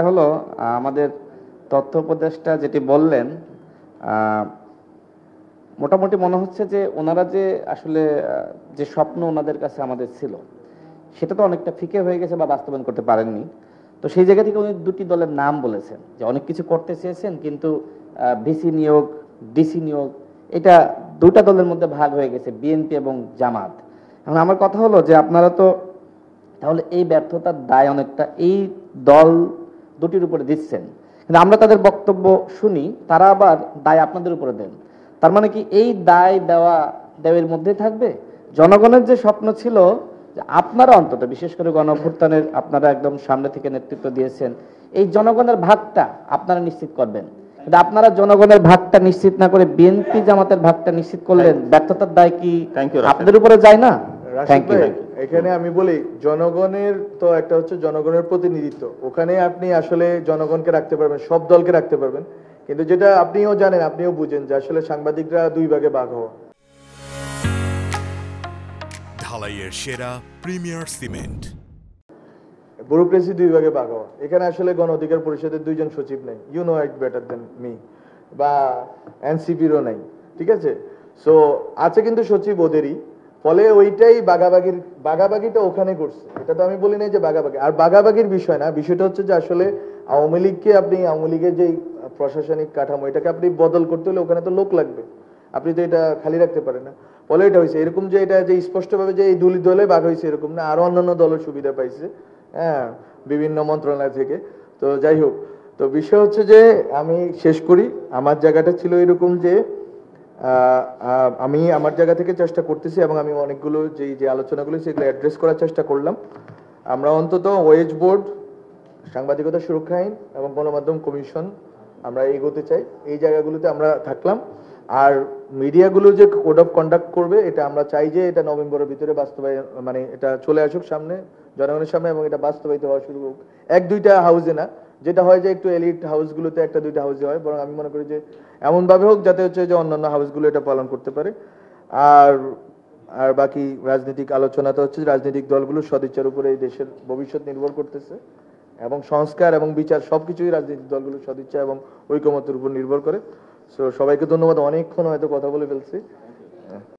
হলো আমাদের তথ্য উপদেষ্টা যেটি বললেন, মোটামুটি মনে হচ্ছে যে ওনারা যে আসলে যে স্বপ্ন ওনাদের কাছে আমাদের ছিল সেটা তো অনেকটা ফিকে হয়ে গেছে বা বাস্তবায়ন করতে পারেননি। তো সেই জায়গা থেকে উনি দুটি দলের নাম বলেছেন যে অনেক কিছু করতে চেয়েছেন, কিন্তু ভিসি নিয়োগ, ডিসি নিয়োগ, এটা দুটা দলের মধ্যে ভাগ হয়ে গেছে, বিএনপি এবং জামাত। এখন আমার কথা হলো যে আপনারা তো তাহলে এই ব্যর্থতার দায় অনেকটা এই দল দুটির উপরে দিচ্ছেন, কিন্তু আমরা তাদের বক্তব্য শুনি, তারা আবার দায় আপনাদের উপরে দেন। তার মানে কি এই দায় দেওয়া দেওয়ের মধ্যে থাকবে? জনগণের যে স্বপ্ন ছিল যে আপনারা অন্তত বিশেষ করে গণঅভ্যুত্থানের আপনারা একদম সামনে থেকে নেতৃত্ব দিয়েছেন, এই জনগণের ভাগটা আপনারা নিশ্চিত করবেন, কিন্তু আপনারা জনগণের ভাগটা নিশ্চিত না করে বিএনপি জামাতের ভাগটা নিশ্চিত করলেন। ব্যর্থতার দায় কি আপনাদের উপরে যায় না? Thank you. এখানে আমি বলি, জনগণের তো একটা হচ্ছে জনগণের প্রতিনিধিত্ব, ওখানে আপনি আসলে জনগণকে রাখতে পারবেন, সব দলকে রাখতে পারবেন, কিন্তু যেটা আপনিও জানেন, আপনিও বুঝেন যে আসলে সাংবাদিকরা দুই ভাগে ভাগ হওয়া। ঢালাইয়ের সেরা প্রিমিয়ার সিমেন্ট, ব্যুরোক্রেসি দুই ভাগে ভাগ হওয়া। এখানে আসলে গণ অধিকার পরিষদের দুইজন সচিব নেই, you know it better than me, বা এনসিপিরও নাই, ঠিক আছে? সো আছে কিন্তু সচিব ওদেরই, ফলে ওইটাই বাগাবাগিটা ওখানে করছে। এটা তো আমি বলি নাই যে বাগাবাগি, আর বাগাবাগির বিষয় না, বিষয়টা হচ্ছে যে আসলে আওয়ামী লীগকে আপনি আওয়ামী লীগের যে প্রশাসনিক কাঠামো এটাকে আপনি বদল করতে হলে ওখানে তো লোক লাগবে, আপনি তো এটা খালি রাখতে পারেন না। ফলে এটা হয়েছে এরকম যে এটা যে স্পষ্টভাবে যে এই দুই দলে ভাগ হয়েছে এরকম না, আরো অন্যান্য দলের সুবিধা পাইছে, হ্যাঁ, বিভিন্ন মন্ত্রণালয় থেকে। তো যাই হোক, তো বিষয় হচ্ছে যে আমি শেষ করি, আমার জায়গাটা ছিল এরকম যে আমি আমার জায়গা থেকে চেষ্টা করতেছি এবং আমি অনেকগুলো যে আলোচনাগুলো সেগুলো অ্যাড্রেস করার চেষ্টা করলাম। আমরা অন্তত ওয়েজ বোর্ড, সাংবাদিকতা সুরক্ষা আইন এবং গণমাধ্যম কমিশন আমরা এগোতে চাই, এই জায়গাগুলোতে আমরা থাকলাম। আর মিডিয়াগুলো যে কোড অফ কন্ডাক্ট করবে এটা আমরা চাই যে এটা নভেম্বরের ভিতরে বাস্তবায়ন, মানে এটা চলে আসুক সামনে জনগণের সামনে এবং এটা বাস্তবায়িত হওয়া শুরু হোক। এক দুইটা হাউসে না, যেটা হয় যে একটু এলিট হাউসগুলোতে একটা দুইটা হাউসে হয়, বরং আমি মনে করি যে এমন ভাবে হোক যাতে হচ্ছে যে অন্যান্য হাউসগুলো এটা পালন করতে পারে। আর আর বাকি রাজনৈতিক আলোচনাটা হচ্ছে রাজনৈতিক দলগুলোর সদিচ্ছার উপরে এই দেশের ভবিষ্যৎ নির্ভর করতেছে, এবং সংস্কার এবং বিচার সবকিছুই রাজনৈতিক দলগুলোর সদিচ্ছা এবং ঐকমত্যের উপর নির্ভর করে। সো সবাইকে ধন্যবাদ, অনেকক্ষণ হয়তো কথা বলে ফেলছি।